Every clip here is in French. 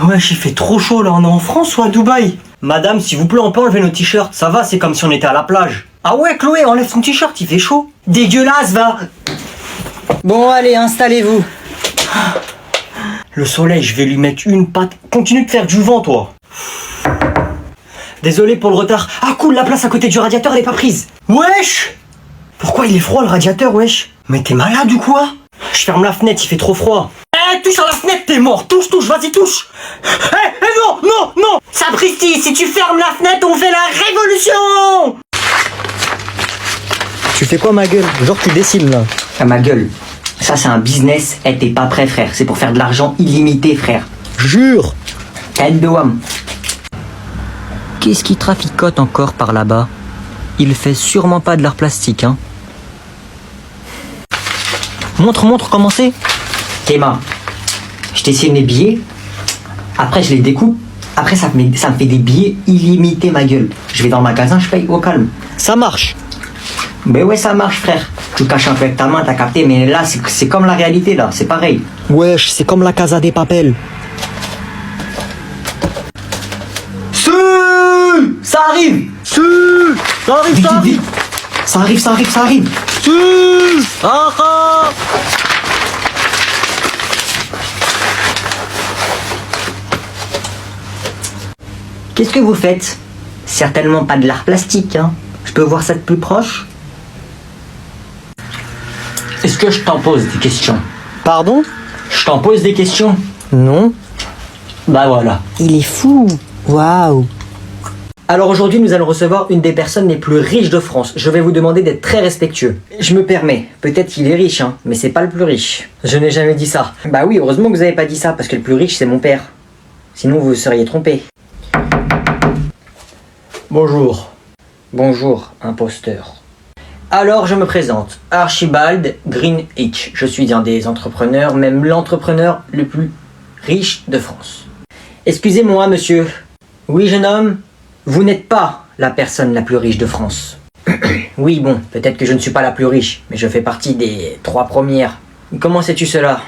Wesh, il fait trop chaud là, on est en France ou à Dubaï? Madame, s'il vous plaît, on peut enlever nos t-shirts, ça va, c'est comme si on était à la plage. Ah ouais, Chloé, enlève ton t-shirt, il fait chaud. Dégueulasse, va. Bon, allez, installez-vous. Le soleil, je vais lui mettre une patte. Continue de faire du vent, toi. Désolé pour le retard. Ah cool, la place à côté du radiateur, elle est pas prise. Wesh! Pourquoi il est froid le radiateur, wesh? Mais t'es malade ou quoi? Je ferme la fenêtre, il fait trop froid. Eh, touche à la fenêtre, t'es mort. Touche, vas-y, touche. Non. Sapristi, si tu fermes la fenêtre, on fait la révolution. Tu fais quoi, ma gueule? Genre, tu dessines, là. Ah, ma gueule. Ça, c'est un business. Eh, t'es pas prêt, frère. C'est pour faire de l'argent illimité, frère. Jure. Tête de wam. Qu'est-ce qui traficote encore par là-bas? Il fait sûrement pas de l'art plastique, hein. Montre comment c'est. Théma, je dessine les billets. Après, je les découpe. Après, ça me fait des billets illimités, ma gueule. Je vais dans le magasin, je paye au calme. Ça marche. Ben ouais, ça marche, frère. Tu caches un peu avec ta main, t'as capté. Mais là, c'est comme la réalité, là. C'est pareil. Wesh, c'est comme la Casa des Papel. Ça arrive. Ça arrive, Vite, ça vite, arrive. vite. Ça arrive. Ah. Qu'est-ce que vous faites? Certainement pas de l'art plastique, hein. Je peux voir ça de plus proche? Est-ce que je t'en pose des questions? Pardon? Je t'en pose des questions? Non. Bah voilà. Il est fou. Waouh. Alors aujourd'hui, nous allons recevoir une des personnes les plus riches de France. Je vais vous demander d'être très respectueux. Je me permets, peut-être qu'il est riche, hein, mais c'est pas le plus riche. Je n'ai jamais dit ça. Bah oui, heureusement que vous avez pas dit ça, parce que le plus riche, c'est mon père. Sinon, vous vous seriez trompé. Bonjour. Bonjour, imposteur. Alors, je me présente. Archibald Greenwich. Je suis un des entrepreneurs, même l'entrepreneur le plus riche de France. Excusez-moi, monsieur. Oui, jeune homme? Vous n'êtes pas la personne la plus riche de France. Oui, bon, peut-être que je ne suis pas la plus riche, mais je fais partie des 3 premières. Comment sais-tu cela?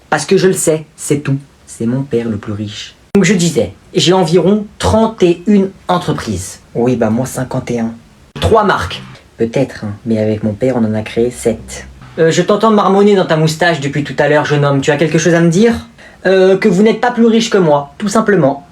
Parce que je le sais, c'est tout. C'est mon père le plus riche. Donc je disais, j'ai environ 31 entreprises. Oui, bah moi 51. 3 marques. Peut-être, hein, mais avec mon père on en a créé 7. Je t'entends marmonner dans ta moustache depuis tout à l'heure, jeune homme. Tu as quelque chose à me dire? Que vous n'êtes pas plus riche que moi, tout simplement.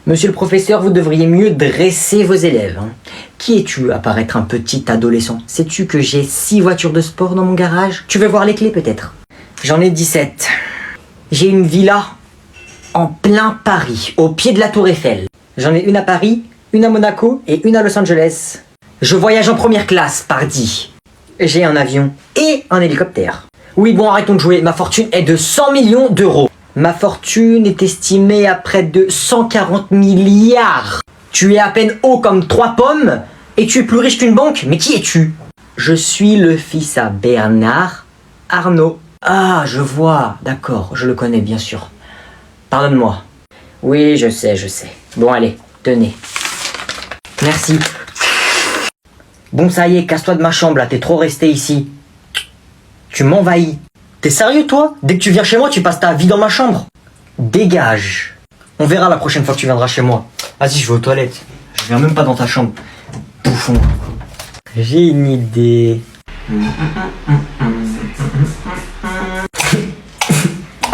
Monsieur le professeur, vous devriez mieux dresser vos élèves. Hein. Qui es-tu à paraître un petit adolescent? Sais-tu que j'ai 6 voitures de sport dans mon garage? Tu veux voir les clés peut-être? J'en ai 17. J'ai une villa en plein Paris, au pied de la Tour Eiffel. J'en ai une à Paris, une à Monaco et une à Los Angeles. Je voyage en première classe, pardi. J'ai un avion et un hélicoptère. Oui, bon, arrêtons de jouer. Ma fortune est de 100 millions d'euros. Ma fortune est estimée à près de 140 milliards. Tu es à peine haut comme 3 pommes et tu es plus riche qu'une banque. Mais qui es-tu? Je suis le fils à Bernard Arnault. Ah, je vois. D'accord, je le connais bien sûr. Pardonne-moi. Oui, je sais. Bon, allez, tenez. Merci. Bon, ça y est, casse-toi de ma chambre, là. T'es trop resté ici. Tu m'envahis. T'es sérieux, toi? Dès que tu viens chez moi, tu passes ta vie dans ma chambre. Dégage. On verra la prochaine fois que tu viendras chez moi. Vas-y, je vais aux toilettes. Je viens même pas dans ta chambre. Bouffon. J'ai une idée.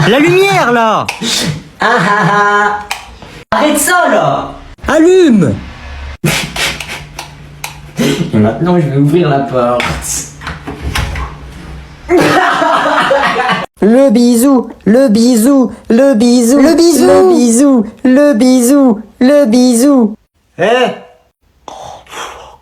La lumière, là. Arrête ça, là. Allume. Et maintenant, je vais ouvrir la porte. Le bisou. Le bisou. Le bisou. Le bisou. Le bisou. Le bisou. Le bisou. Eh?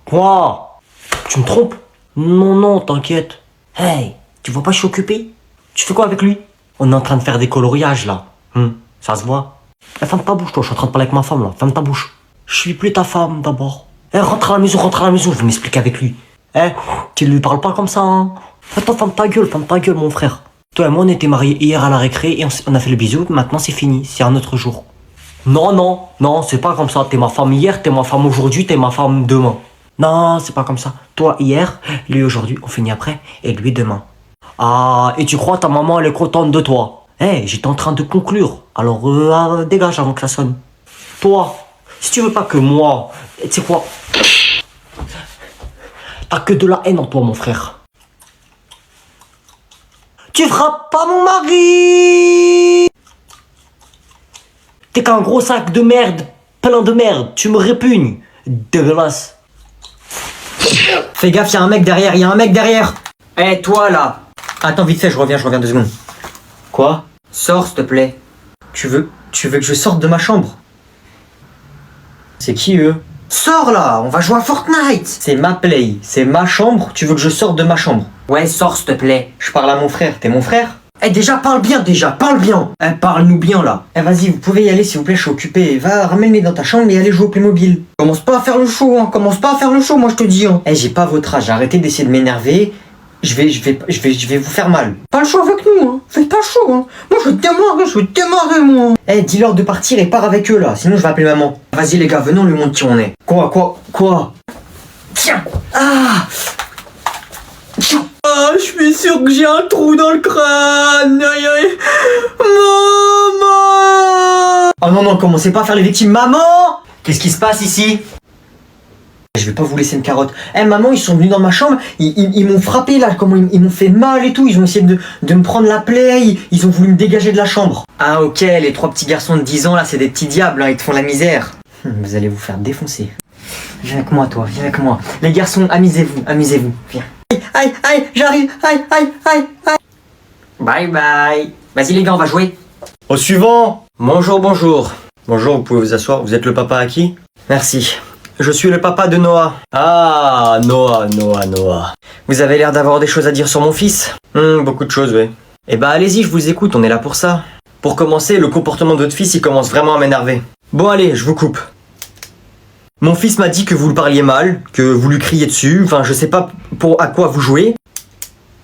Quoi? Tu me trompes? Non, t'inquiète. Hey, tu vois pas, je suis occupé? Tu fais quoi avec lui? On est en train de faire des coloriages, là. Ça se voit. Eh, ferme ta bouche, toi, je suis en train de parler avec ma femme, là. Ferme ta bouche. Je suis plus ta femme, d'abord. Eh, rentre à la maison, je vais m'expliquer avec lui. Eh, tu lui parles pas comme ça, hein. Attends, ferme ta gueule, mon frère. Toi et moi, on était mariés hier à la récré et on a fait le bisou, maintenant c'est fini, c'est un autre jour. Non, c'est pas comme ça. T'es ma femme hier, t'es ma femme aujourd'hui, t'es ma femme demain. Non, c'est pas comme ça. Toi hier, lui aujourd'hui, on finit après, et lui demain. Ah, et tu crois ta maman, elle est contente de toi? J'étais en train de conclure. Alors, dégage avant que ça sonne. Toi, si tu veux pas que moi... Tu sais quoi? T'as que de la haine en toi, mon frère. Tu frappes pas mon mari! T'es qu'un gros sac de merde, plein de merde. Tu me répugnes. Dégueulasse. Fais gaffe, y'a un mec derrière. Eh, toi là. Attends, vite fait, je reviens 2 secondes. Quoi? Sors, s'il te plaît. Tu veux que je sorte de ma chambre? C'est qui, eux? Sors là, on va jouer à Fortnite. C'est ma play, c'est ma chambre, tu veux que je sorte de ma chambre? Ouais, sors, s'il te plaît. Je parle à mon frère, t'es mon frère? Eh, parle bien. Eh, parle-nous bien là. Eh, vas-y, vous pouvez y aller s'il vous plaît, je suis occupé. Va, ramène-les dans ta chambre et allez jouer au Playmobil. Commence pas à faire le show, moi je te dis. Hein. Eh, j'ai pas votre âge, arrêtez d'essayer de m'énerver. Je vais vous faire mal. Pas le show avec nous, hein. Faites pas chaud, hein. Moi je vais démarrer, moi. Eh, dis-leur de partir et pars avec eux là, sinon je vais appeler maman. Vas-y les gars, venons lui montrer qui on est. Quoi? Tiens. Ah, je suis sûr que j'ai un trou dans le crâne. Aïe, aïe. Maman. Oh non, commencez pas à faire les victimes. Maman. Qu'est-ce qui se passe ici? Je vais pas vous laisser une carotte. Eh, maman, ils sont venus dans ma chambre, ils m'ont frappé là, comment ils m'ont fait mal et tout, ils ont essayé de me prendre la plaie, ils ont voulu me dégager de la chambre. Ah ok, les 3 petits garçons de 10 ans là, c'est des petits diables, hein, ils te font la misère. Vous allez vous faire défoncer. Viens avec moi toi, viens avec moi. Les garçons, amusez-vous, viens. Aïe, j'arrive, aïe. Bye bye. Vas-y les gars, on va jouer. Au suivant. Bonjour. Bonjour, vous pouvez vous asseoir, vous êtes le papa à qui? Merci. Je suis le papa de Noah. Ah, Noah. Vous avez l'air d'avoir des choses à dire sur mon fils. Beaucoup de choses, oui. Eh bah allez-y, je vous écoute, on est là pour ça. Pour commencer, le comportement de votre fils, il commence vraiment à m'énerver. Bon allez, je vous coupe. Mon fils m'a dit que vous le parliez mal, que vous lui criez dessus, enfin je sais pas à quoi vous jouez.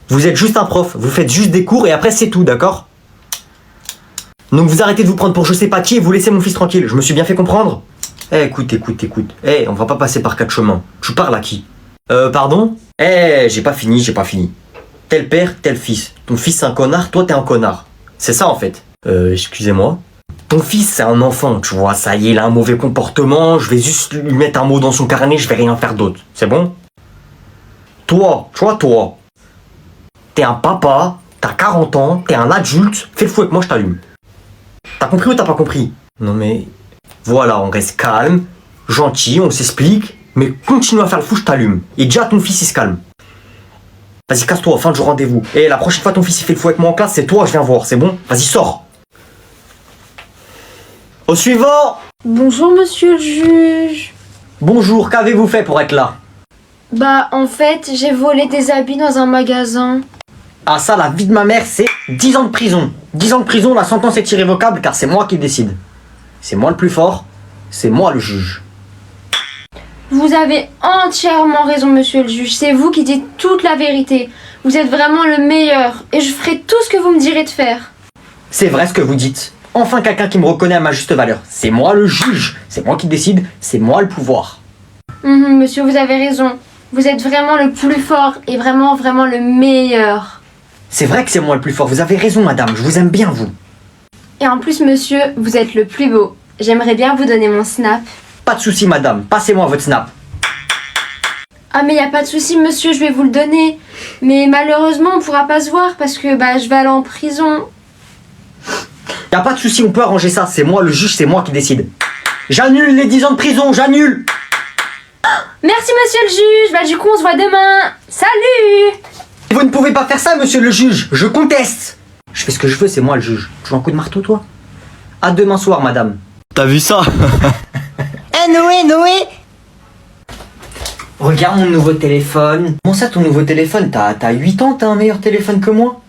Vous êtes juste un prof, vous faites juste des cours et après c'est tout, d'accord? Donc vous arrêtez de vous prendre pour je sais pas qui et vous laissez mon fils tranquille, je me suis bien fait comprendre? Eh, écoute. Eh, on va pas passer par 4 chemins. Tu parles à qui? Pardon? Eh, j'ai pas fini. Tel père, tel fils. Ton fils c'est un connard, toi t'es un connard. C'est ça en fait. Excusez-moi. Ton fils c'est un enfant, tu vois, ça y est, il a un mauvais comportement, je vais juste lui mettre un mot dans son carnet, je vais rien faire d'autre. C'est bon? Toi. T'es un papa, t'as 40 ans, t'es un adulte, fais le fou avec moi, je t'allume. T'as compris ou t'as pas compris? Non mais... Voilà, on reste calme, gentil, on s'explique, mais continue à faire le fou, je t'allume. Et déjà ton fils il se calme. Vas-y, casse-toi, fin de jour rendez-vous. Et la prochaine fois ton fils il fait le fou avec moi en classe, c'est toi, je viens voir, c'est bon? Vas-y, sors. Au suivant. Bonjour monsieur le juge. Bonjour, qu'avez-vous fait pour être là? Bah en fait j'ai volé des habits dans un magasin. Ah ça, la vie de ma mère, c'est 10 ans de prison. 10 ans de prison, la sentence est irrévocable car c'est moi qui décide. C'est moi le plus fort, c'est moi le juge. Vous avez entièrement raison monsieur le juge, c'est vous qui dites toute la vérité. Vous êtes vraiment le meilleur et je ferai tout ce que vous me direz de faire. C'est vrai ce que vous dites. Enfin quelqu'un qui me reconnaît à ma juste valeur. C'est moi le juge, c'est moi qui décide, c'est moi le pouvoir. Monsieur, vous avez raison. Vous êtes vraiment le plus fort et vraiment le meilleur. C'est vrai que c'est moi le plus fort, vous avez raison madame, je vous aime bien vous. Et en plus monsieur, vous êtes le plus beau. J'aimerais bien vous donner mon snap. Pas de souci madame, passez-moi votre snap. Ah mais y a pas de souci monsieur, je vais vous le donner. Mais malheureusement on pourra pas se voir parce que je vais aller en prison. Y a pas de souci, on peut arranger ça, c'est moi le juge, c'est moi qui décide. J'annule les 10 ans de prison, j'annule. Merci monsieur le juge, du coup on se voit demain. Salut! Vous ne pouvez pas faire ça monsieur le juge, je conteste. Je fais ce que je veux, c'est moi le juge. Tu veux un coup de marteau toi? À demain soir madame. T'as vu ça? Noé Regarde mon nouveau téléphone. Comment ça ton nouveau téléphone? T'as 8 ans, t'as un meilleur téléphone que moi?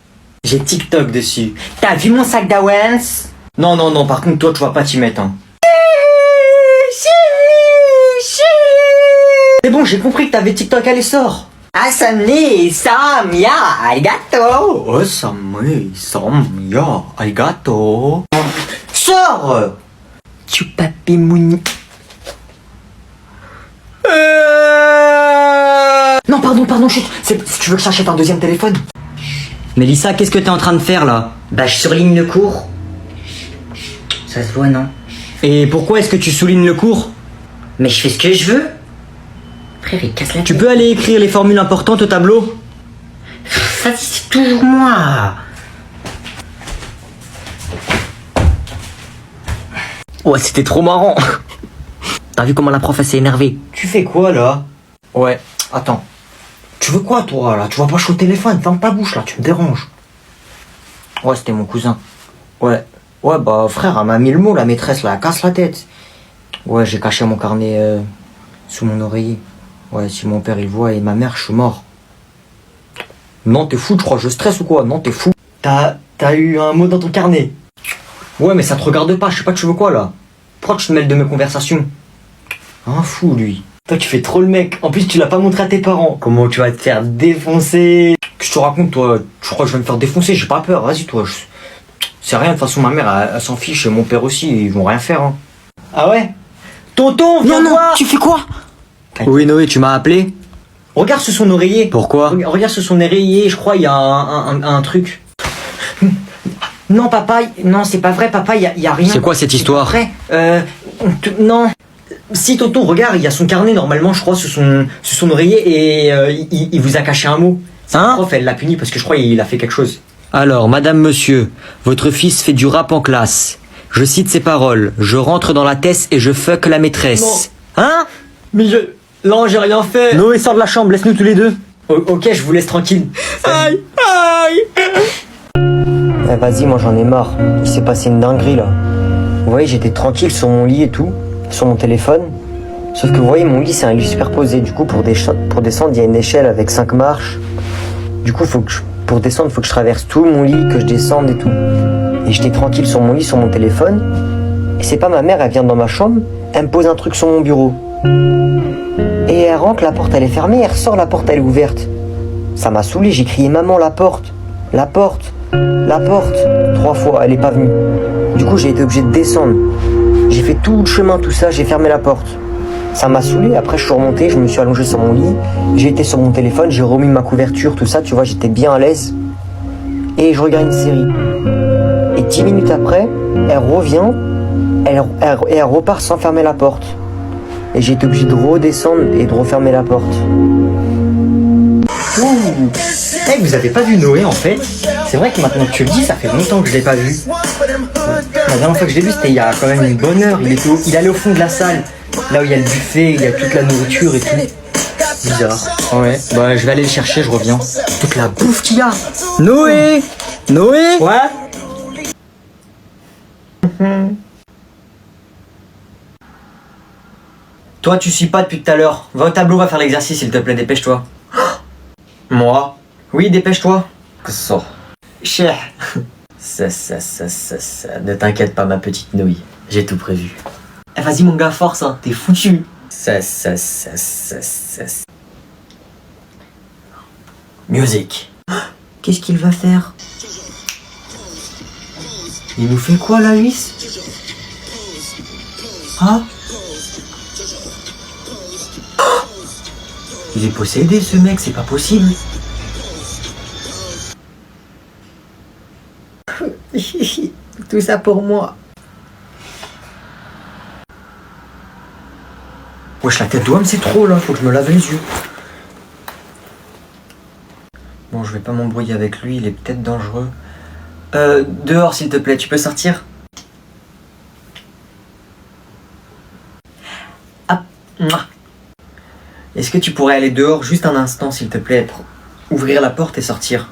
J'ai TikTok dessus. T'as vu mon sac d'Awens? Non, par contre toi tu vas pas t'y mettre hein. C'est bon, j'ai compris que t'avais TikTok, allez sors. Asami, Samia, arigato. Oh, Samia, arigato. Sors. Tu papi mouni. Non, pardon, chut. Si tu veux que j'achète un deuxième téléphone. Mélissa, qu'est-ce que t'es en train de faire là? Bah, je surligne le cours. Ça se voit, non? Et pourquoi est-ce que tu soulignes le cours? Mais je fais ce que je veux. Frère, il casse la tête. Tu peux aller écrire les formules importantes au tableau? Ça, c'est toujours moi. Ouais, c'était trop marrant. T'as vu comment la prof elle s'est énervée? Tu fais quoi, là? Ouais, attends. Tu veux quoi, toi, là? Tu vas pas au téléphone, ferme ta bouche, là, tu me déranges. Ouais, c'était mon cousin. Ouais. Ouais, bah, frère, elle m'a mis le mot, la maîtresse, là, elle casse la tête. Ouais, j'ai caché mon carnet sous mon oreiller. Ouais, si mon père, il voit, et ma mère, je suis mort. Non, t'es fou, je crois, je stresse ou quoi? Non, t'es fou. T'as eu un mot dans ton carnet? Ouais, mais ça te regarde pas, je sais pas, tu veux quoi, là? Pourquoi tu te mêles de mes conversations? Un fou, lui. Toi, tu fais trop le mec. En plus, tu l'as pas montré à tes parents. Comment tu vas te faire défoncer? Qu'est-ce que tu racontes, toi? Tu crois que je vais me faire défoncer? J'ai pas peur, vas-y, toi. C'est rien, de toute façon, ma mère, elle s'en fiche, et mon père aussi, ils vont rien faire, hein. Ah ouais? Tonton, viens voir! Tu fais quoi? Oui, Noé, tu m'as appelé? Regarde sur son oreiller. Pourquoi? Regarde sur son oreiller, je crois, il y a un truc. Non, papa, non, c'est pas vrai, papa, il y a rien. C'est quoi cette histoire? Après, non. Si, tonton, regarde, il y a son carnet, normalement, je crois, sur son oreiller, et il vous a caché un mot. Hein? La prof, elle l'a puni parce que je crois qu'il a fait quelque chose. Alors, madame, monsieur, votre fils fait du rap en classe. Je cite ses paroles. Je rentre dans la tête et je fuck la maîtresse. Hein? Mais non, j'ai rien fait. Noé, sors de la chambre, laisse-nous tous les deux. Ok, je vous laisse tranquille. Aïe, aïe. Eh, vas-y, moi j'en ai marre. Il s'est passé une dinguerie là. Vous voyez, j'étais tranquille sur mon lit et tout, sur mon téléphone. Sauf que vous voyez, mon lit c'est un lit superposé. Du coup, pour descendre, il y a une échelle avec 5 marches. Du coup, pour descendre, il faut que je traverse tout mon lit, que je descende et tout. Et j'étais tranquille sur mon lit, sur mon téléphone. Et c'est pas ma mère, elle vient dans ma chambre, elle me pose un truc sur mon bureau. Et elle rentre, la porte elle est fermée, elle ressort, la porte elle est ouverte. Ça m'a saoulé, j'ai crié maman, la porte, la porte, la porte. 3 fois, elle est pas venue. Du coup, j'ai été obligé de descendre. J'ai fait tout le chemin, tout ça, j'ai fermé la porte. Ça m'a saoulé, après je suis remonté, je me suis allongé sur mon lit, j'ai été sur mon téléphone, j'ai remis ma couverture, tout ça, tu vois, j'étais bien à l'aise. Et je regarde une série. Et 10 minutes après, elle revient, elle repart sans fermer la porte. Et j'ai été obligé de redescendre et de refermer la porte. Ouh. Hey, vous avez pas vu Noé en fait? C'est vrai que maintenant que tu le dis, ça fait longtemps que je l'ai pas vu. La dernière fois que je l'ai vu, c'était il y a quand même une bonne heure. Il allait au fond de la salle, là où il y a le buffet, il y a toute la nourriture et tout. Bizarre. Ouais, bah je vais aller le chercher, je reviens. Toute la bouffe qu'il y a. Noé! Noé! Ouais? Toi, tu suis pas depuis tout à l'heure. Va au tableau, va faire l'exercice, s'il te plaît, dépêche-toi. Moi? Oui, dépêche-toi. Ça. Cher. Ça. Ne t'inquiète pas, ma petite nouille. J'ai tout prévu. Eh, vas-y, mon gars, force, hein. T'es foutu. Ça. Music. Qu'est-ce qu'il va faire? Il nous fait quoi, là, Luis? Hein? Il est possédé, ce mec, c'est pas possible. Tout ça pour moi. Wesh, la tête d'homme, c'est trop là, faut que je me lave les yeux. Bon, je vais pas m'embrouiller avec lui, il est peut-être dangereux. Dehors, s'il te plaît, tu peux sortir? Ah, mouah. Est-ce que tu pourrais aller dehors juste un instant, s'il te plaît, pour ouvrir la porte et sortir?